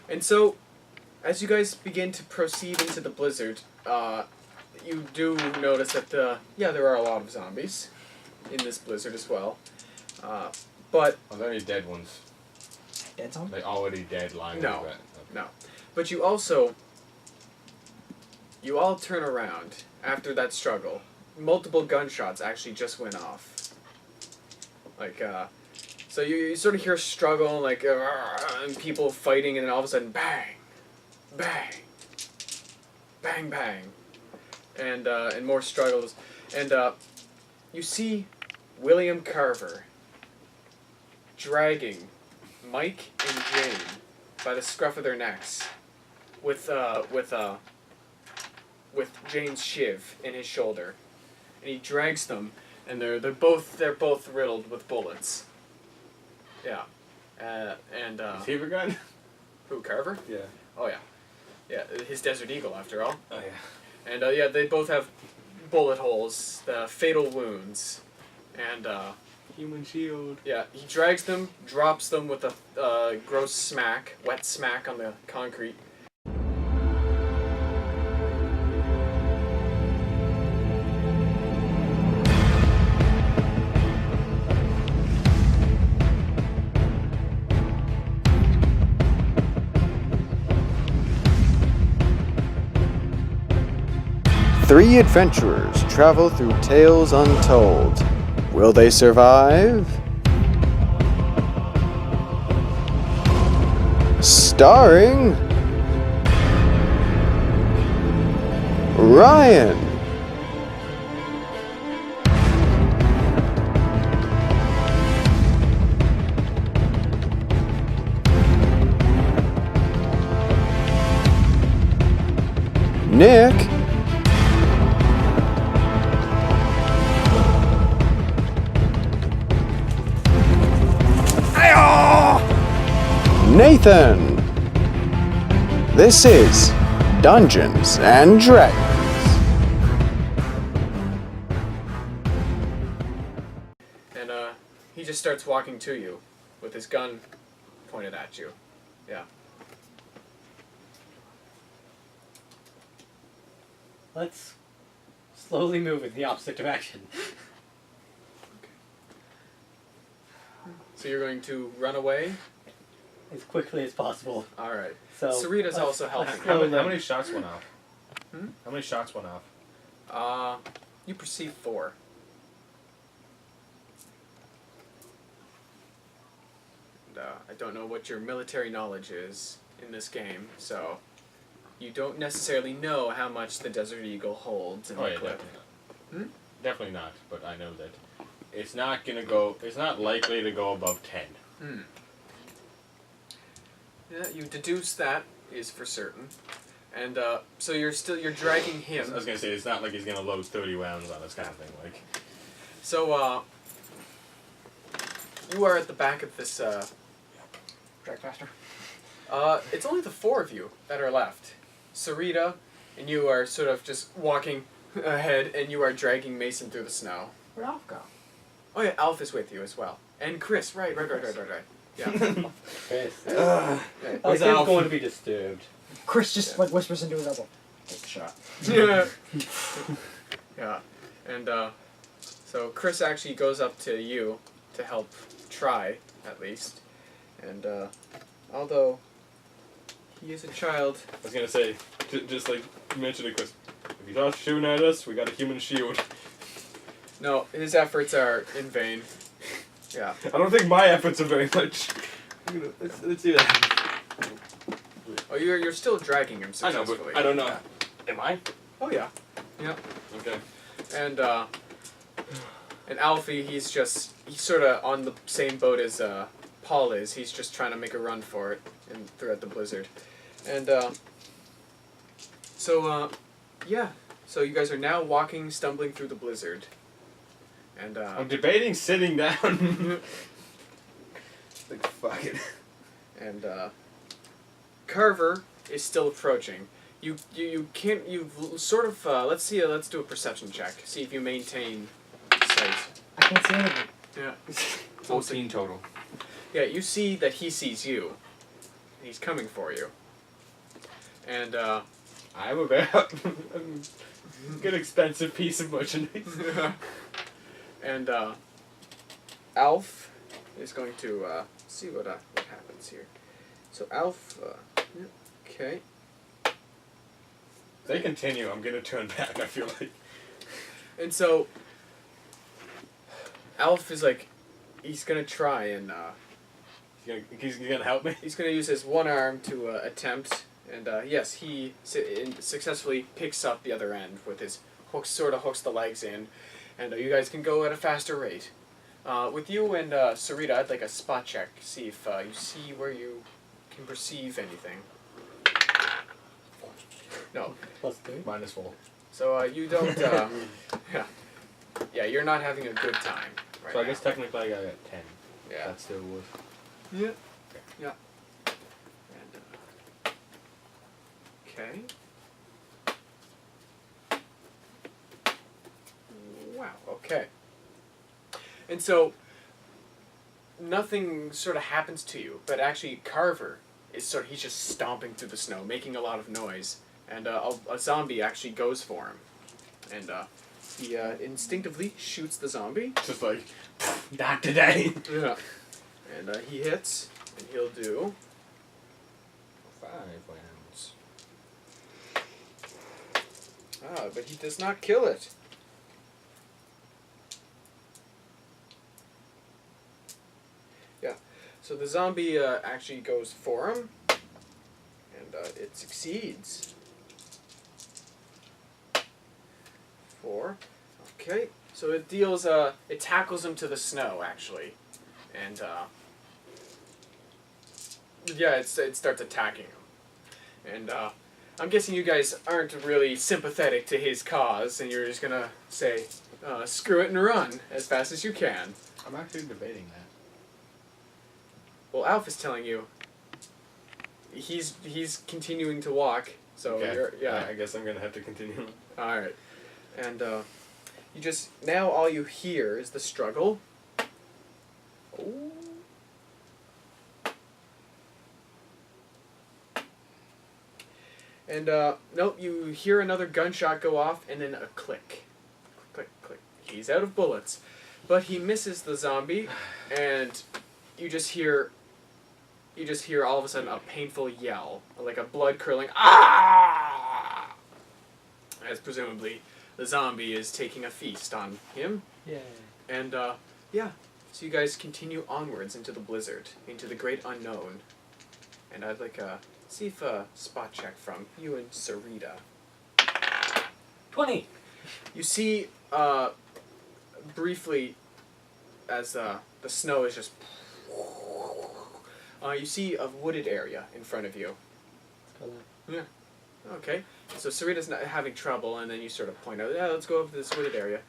And so, as you guys begin to proceed into the blizzard, you do notice that there are a lot of zombies in this blizzard as well. But are there any dead ones? Dead zombies? Like already dead, lying no, on the bed? Okay. no. But you all turn around after that struggle. Multiple gunshots actually just went off. Like, so you sort of hear a struggle, like, and people fighting, and then all of a sudden, bang, bang, bang, bang, and more struggles. And you see William Carver dragging Mike and Jane by the scruff of their necks, with Jane's shiv in his shoulder, and he drags them, and they're both riddled with bullets. Yeah, and Does he have a gun? who, Carver? Yeah. Oh yeah, his Desert Eagle after all. Oh yeah. And they both have bullet holes, fatal wounds, and Human shield. yeah, he drags them, drops them with a gross wet smack on the concrete. Three adventurers travel through tales untold. Will they survive? Starring Ryan, Nick, Nathan. This is Dungeons and Dragons. And he just starts walking to you with his gun pointed at you. Yeah. Let's slowly move in the opposite direction. So you're going to run away? As quickly as possible. Alright. So Sarita's also helping. How many shots went off? Hmm? How many shots went off? You perceive 4. And, I don't know what your military knowledge is in this game, so you don't necessarily know how much the Desert Eagle holds in Oh the yeah, clip. definitely not. Hmm? Definitely not, but I know that it's not gonna go. It's not likely to go above 10. Hmm. Yeah, you deduce that is for certain. And so you're dragging him. I was gonna say it's not like he's gonna load 30 rounds on this kind of thing. Like, So you are at the back of this. Drag faster. It's only the 4 of you that are left. Sarita and you are sort of just walking ahead, and you are dragging Mason through the snow. Where'd Alf go? Oh yeah, Alf is with you as well, and Chris. Right. Yeah. Chris. Yeah. Oh, he's going to be disturbed. Chris just like whispers into his elbow. Take the shot. Yeah. Yeah. And so Chris actually goes up to you to help try, at least. And although he is a child. I was gonna say, just like you mentioned it, Chris. If you start shooting at us, we got a human shield. No, his efforts are in vain. Yeah. I don't think my efforts are very much. Let's do that. Oh, you're still dragging him I know, successfully. but I don't know. Am I? Oh yeah. Yeah. Okay. And Alfie, he's sort of on the same boat as Paul is. He's just trying to make a run for it throughout the blizzard. And yeah. So you guys are now walking, stumbling through the blizzard. And I'm debating sitting down. Like, fuck it. And Carver is still approaching. You sort of let's do a perception check. See if you maintain sight. I can't see anything. Yeah. 14 total. Yeah, you see that he sees you. He's coming for you. And I'm about a good expensive piece of merchandise. and Alf is going to see what happens here. So Alf, okay. If they continue, I'm gonna turn back, I feel like. And so Alf is like, he's gonna try and He's gonna help me? he's gonna use his one arm to attempt, and yes, he successfully picks up the other end with his hook, sort of hooks the legs in, and you guys can go at a faster rate. With you and Sarita, I'd like a spot check, see if you see where you can perceive anything. No. +3. -4. So you don't. Yeah, you're not having a good time. Right So I now. guess technically I got a 10. Yeah. That's still worth. Yeah. Yeah. And, okay. Wow. Okay. And so nothing sort of happens to you, but actually Carver is he's just stomping through the snow, making a lot of noise, and a zombie actually goes for him, and he instinctively shoots the zombie. Just like, not today. Yeah. And he hits, and he'll do 5 rounds. but he does not kill it. Yeah. So the zombie actually goes for him, and it succeeds. 4. Okay. So it deals. It tackles him to the snow actually, and yeah, it starts attacking him, and I'm guessing you guys aren't really sympathetic to his cause, and you're just gonna say, screw it and run as fast as you can. I'm actually debating that. Well, Alf is telling you he's continuing to walk, so Okay. you're, yeah. I guess I'm gonna have to continue. All right, and you just now all you hear is the struggle. Oh. And nope, you hear another gunshot go off, and then a click, click, click. He's out of bullets, but he misses the zombie, and you just hear all of a sudden a painful yell, like a blood curdling ah, as presumably the zombie is taking a feast on him. Yeah. And yeah, so you guys continue onwards into the blizzard, into the great unknown, and I'd like see if a spot check from you and Sarita. 20. You see, briefly, as the snow is just, you see a wooded area in front of you. Yeah. Okay. So Sarita's not having trouble, and then you sort of point out, yeah, let's go over to this wooded area,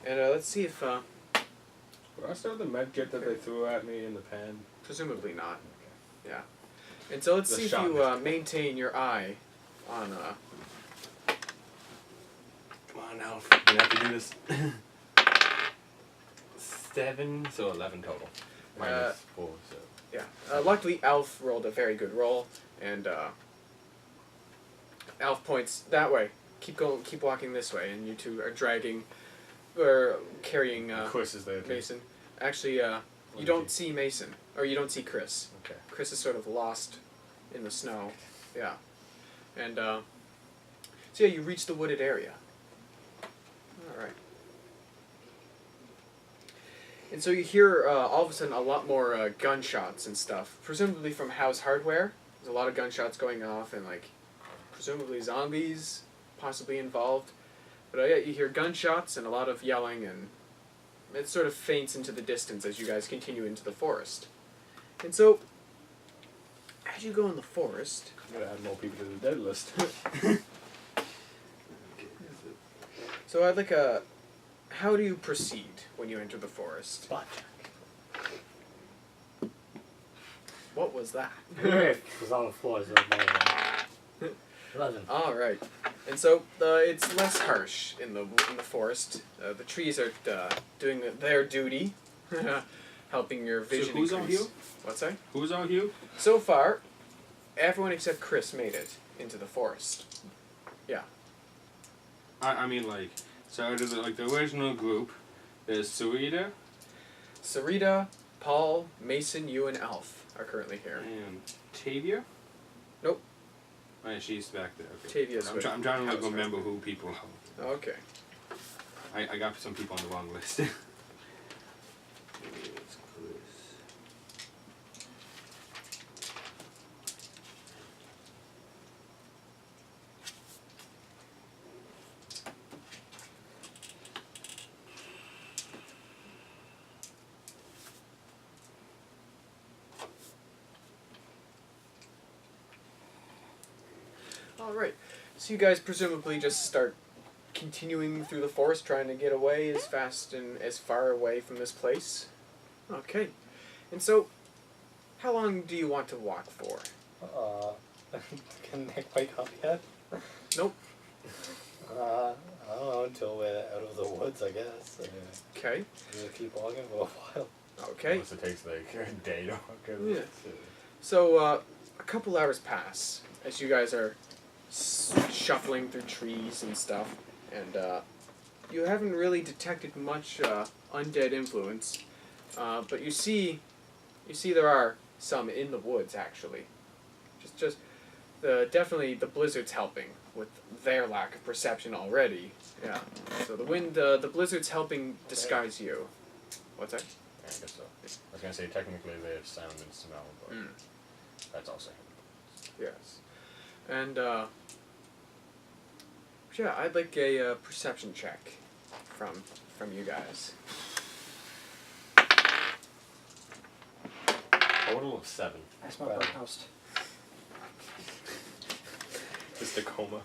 and let's see if. Will I still have the med kit that they threw at me in the pen? Presumably not. Yeah. And so let's The see if shot you missed. maintain your eye on. Come on, Alf. You have to do this. 7, so 11 total. -4, so. Yeah. Luckily, Alf rolled a very good roll, and Alf points that way. Keep going. Keep walking this way, and you two are dragging, or carrying Chris is there too. Mason. Actually, you don't see Mason, or you don't see Chris. Okay. Chris is sort of lost in the snow. Yeah. And so yeah, you reach the wooded area. All right. And so you hear all of a sudden a lot more gunshots and stuff, presumably from Howe's hardware. There's a lot of gunshots going off, and like presumably zombies possibly involved. But yeah, you hear gunshots and a lot of yelling, and it sort of faints into the distance as you guys continue into the forest. And so, as you go in the forest, I'm gonna add more people to the dead list. so I'd like a. How do you proceed when you enter the forest? Spot What was that? check. It was on the floor, so 11. All right, and so it's less harsh in the forest. The trees are doing their duty, helping your vision who's on increase. Hugh? What's that? Who's on Hugh? So far, everyone except Chris made it into the forest. Yeah. I mean, like, so there's like the original group. There's Sarita Sarita, Paul, Mason, you, and Alf are currently here. and Tavia. Nope. Oh, yeah, she's back there. Okay. Tavia's I'm, with I'm trying to like, Howe's remember who people are. Okay. I got some people on the wrong list. It's Chris. Alright. So you guys presumably just start continuing through the forest, trying to get away as fast and as far away from this place. Okay. And so, how long do you want to walk for? Can Nick wake up yet? Nope. I don't know, until we're out of the woods, I guess. Okay. We'll keep walking for a while. Okay. Unless it takes like a day to walk over. Yeah. So, a couple hours pass as you guys are shuffling through trees and stuff, and you haven't really detected much undead influence, but you see there are some in the woods actually. Just definitely the blizzard's helping with their lack of perception already. Yeah. So the wind, the blizzard's helping disguise you. What's that? Yeah, I guess so. I was gonna say technically they have sound and smell, but that's also him. Yes. And yeah, I'd like a perception check from you guys. Total of 7. I smell burnt toast. Just a coma.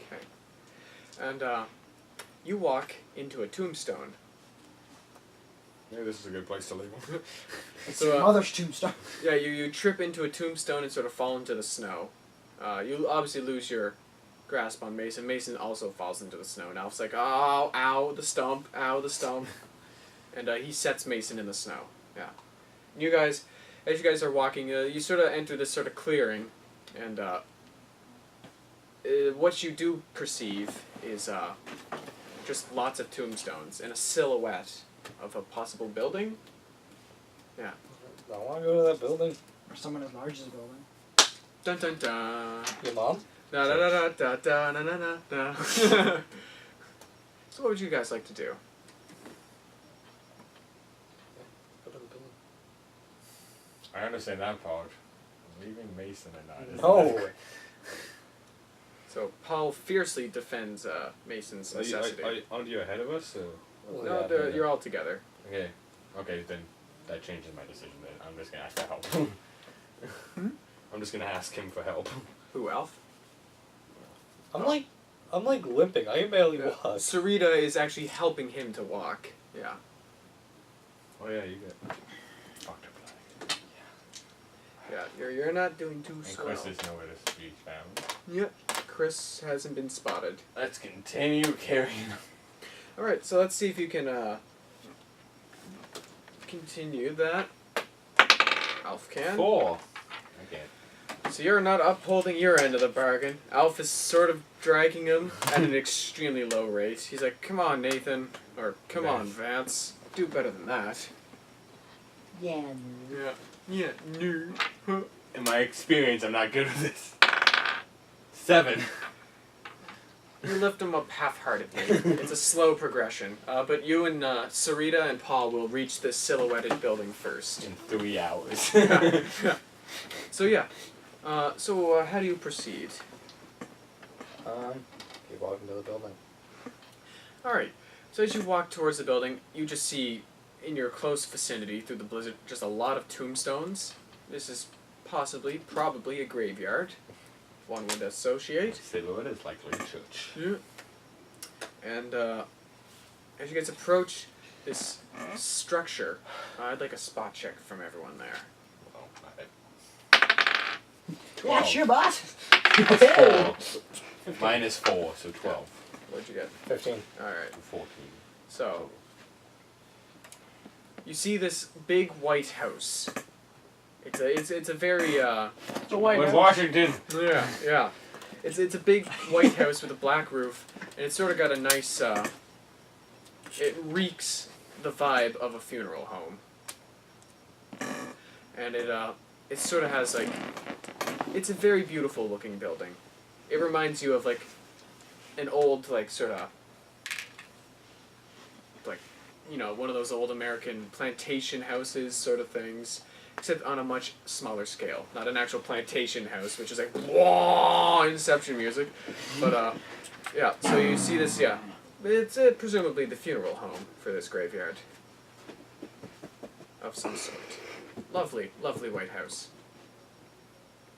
Okay. And you walk into a tombstone. Maybe this is a good place to leave them. It's So, your mother's tombstone. Yeah, you trip into a tombstone and sort of fall into the snow. You obviously lose your grasp on Mason. Mason also falls into the snow. Now it's like, oh, ow, the stump, ow, the stump. And he sets Mason in the snow. Yeah. And you guys, as you guys are walking, you sort of enter this sort of clearing, and what you do perceive is just lots of tombstones and a silhouette of a possible building. Yeah. I want to go to that building. Or someone as large as a building. Dun dun dun. Your mom? Da da da da da da da da da. So what would you guys like to do? Go to the building. I understand that part. Leaving Mason and not. No! So Paul fiercely defends Mason's necessity. Are you ahead of us? Or? No, you're all together. Okay. Okay, then that changes my decision. Then I'm just gonna ask for help. I'm just gonna ask him for help. Who, Alf? I'm like limping. I can barely walk. Sarita is actually helping him to walk. Yeah. Oh yeah, you get fucked up. Yeah, you're not doing too And swell. Chris is nowhere to be found. Yep. Chris hasn't been spotted. Let's continue carrying. Alright, so let's see if you can continue that. Alf can. 4. Okay. So you're not upholding your end of the bargain. Alf is sort of dragging him at an extremely low rate. He's like, come on, Nathan. Or, come on, Vance. Do better than that. Yeah. Yeah. Yeah, no. Huh. In my experience, I'm not good at this. 7. You lift him up half-heartedly. It's a slow progression. But you and Sarita and Paul will reach this silhouetted building first. In 3 hours. Yeah. So yeah. How do you proceed? Keep walking to the building. Alright. So as you walk towards the building, you just see in your close vicinity through the blizzard just a lot of tombstones. This is probably a graveyard. One would associate. Silhouette is likely a church. Yeah. And as you guys approach this structure, I'd like a spot check from everyone there. Well, not Yeah, sure, boss. That's 4. Mine is 4, so 12. What'd you get? 15. Alright. 14. So, you see this big white house. It's a very It's a white With house. Washington. yeah. It's a big white house with a black roof, and it's sort of got a nice it reeks the vibe of a funeral home. And it sort of has like, it's a very beautiful looking building. It reminds you of like an old like sort of like, you know, one of those old American plantation houses sort of things, except on a much smaller scale. Not an actual plantation house, which is like whoa, Inception music, but yeah. So you see this, yeah. It's presumably the funeral home for this graveyard of some sort. Lovely, lovely white house.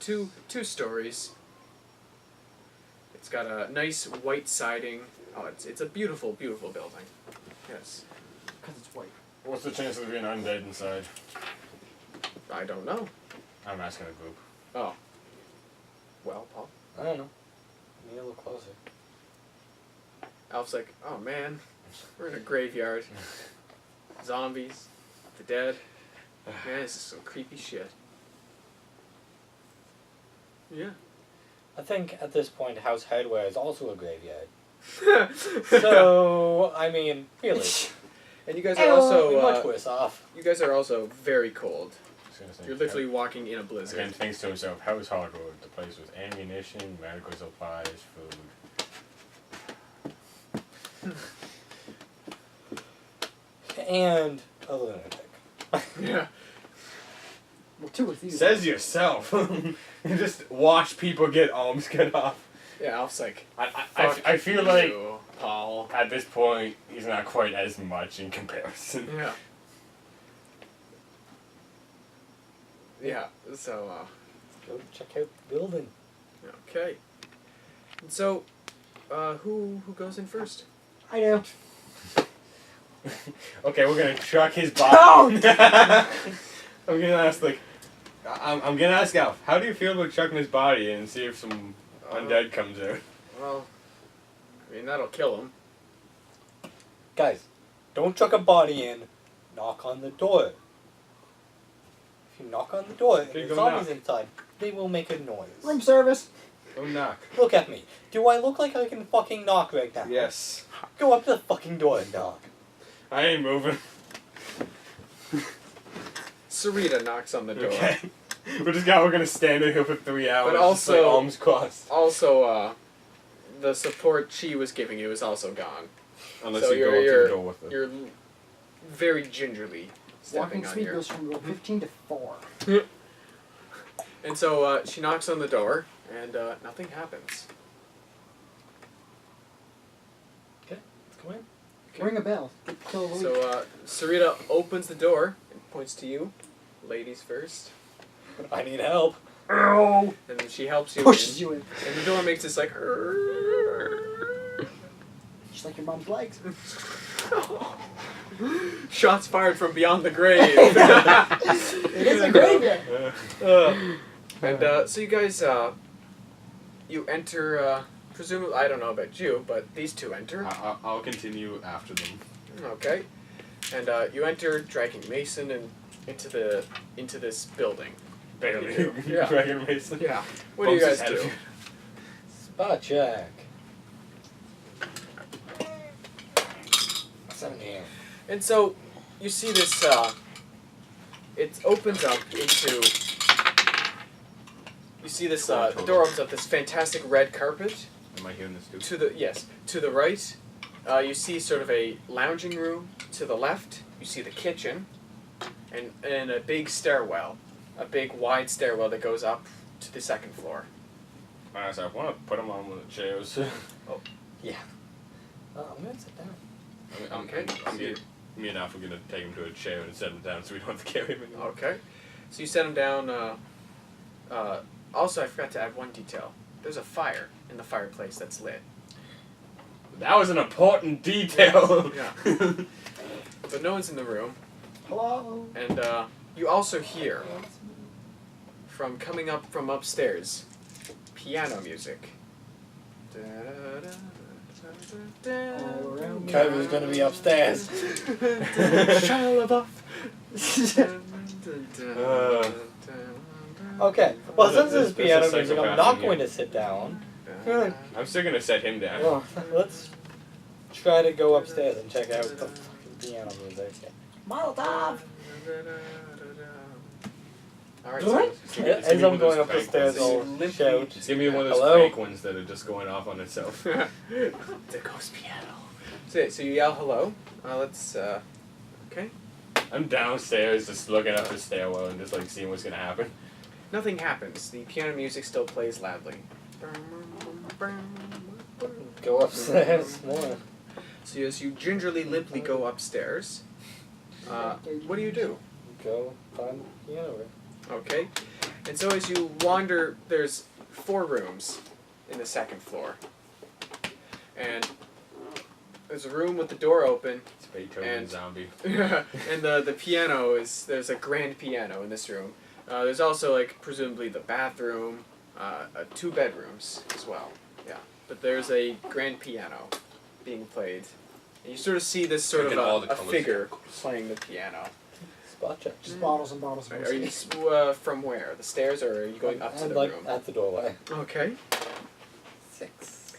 Two stories. It's got a nice white siding. Oh, it's a beautiful, beautiful building. Yes. Because it's white. What's the chance of there being undead inside? I don't know. I'm asking a group. Oh. Well, Paul. I don't know. Need a little closer. Alf's like, oh man, we're in a graveyard. Zombies, the dead. Man, this is some creepy shit. Yeah. I think at this point, House Hardware is also a graveyard. So, I mean, really. And you guys are also much worse off. you guys are also very cold. I was gonna say, You're literally walking in a Again, blizzard. thinks to himself, House Hardwood, the place with ammunition, medical supplies, food. And a lunatic. Yeah. Well, two with you. Says yourself. You just watch people get arms cut off. Yeah, Alf's like, I feel like you, Paul. at this point he's not quite as much in comparison. Yeah. Yeah. So Go check out the building. okay. And so, who goes in first? I do. Okay, we're gonna truck his body. I'm gonna ask I'm gonna ask Alf, how do you feel about trucking his body in and see if some undead comes out? Well, I mean that'll kill him. Guys, don't chuck a body in. Knock on the door. If you knock on the door and Okay, there's go zombies knock. inside, they will make a noise. Room service. Don't knock. Look at me. Do I look like I can fucking knock right now? Yes. Go up to the fucking door and knock. I ain't moving. Sarita knocks on the door. Okay. We're gonna stand in here for 3 hours. But just like also- arms crossed. Also, the support she was giving you is also gone. Unless so you go up to the door with her. you're very gingerly Walking stepping on speed your. goes from 15 to 4. And so she knocks on the door, and nothing happens. Okay, let's go in. Okay. Ring a bell. Get the kill of the week. So Sarita opens the door and points to you, ladies first, I need help. Ow! and then she helps you. Pushes in, you in. And the door makes this like. Just like your mom's legs. Shots fired from beyond the grave. It is a graveyard. And so you guys, you enter. Presumably, I don't know about you, but these two enter. I'll continue after them. Okay, and you enter, dragging Mason and into this building. Barely. You do. Yeah. Dragon Mason. Yeah. What do you Bumps guys his do? head. Spot check. 17. And so you see this. It opens up into. You see this. The door opens up this fantastic red carpet. Am I hearing this too? To the right, you see sort of a lounging room. To the left, you see the kitchen, and a big stairwell, a big wide stairwell that goes up to the second floor. Alright, so I want to put him on one of the chairs. Yeah. I'm gonna sit down. Okay. Me and Alf are gonna take him to a chair and set him down so we don't have to carry him anymore. Okay. So you set him down. Also, I forgot to add one detail. There's a fire in the fireplace that's lit. That was an important detail. Yeah. But no one's in the room. Hello. And you also hear, from coming up from upstairs, piano music. All around. Carver's gonna be upstairs. Shia LaBeouf. Okay. Well, since That's this piano a music, I'm psychopath not in going here. to sit down. I'm still gonna set him down. Well, let's try to go upstairs and check out the fucking piano music. Molotov. Alright, Just give me- just give As me one I'm of those going up the fake stairs, ones. I'll shout. Just give me one of those Hello? fake ones that are just going off on itself. the ghost piano. So you yell hello. Let's okay. I'm downstairs just looking up the stairwell and just like seeing what's gonna happen. Nothing happens. The piano music still plays loudly. Go upstairs more. So as you gingerly, limply go upstairs, what do you do? Go find the piano room. Okay. And so as you wander, there's 4 rooms in the 2nd floor. And there's a room with the door open, It's Beethoven And- zombie. and the piano is, there's a grand piano in this room. There's also, like, presumably the bathroom, 2 bedrooms as well. Yeah. But there's a grand piano being played. And you sort of see this sort Drinking all of the a colours. figure playing the piano. Spot check. Just bottles and bottles. Are you from where? The stairs, or are you going up to I'm the like room? at the doorway. Okay. 6.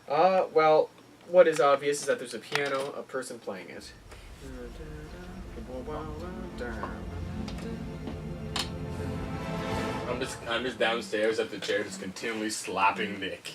Well, what is obvious is that there's a piano, a person playing it. I'm just downstairs at the chair, just continually slapping Nick.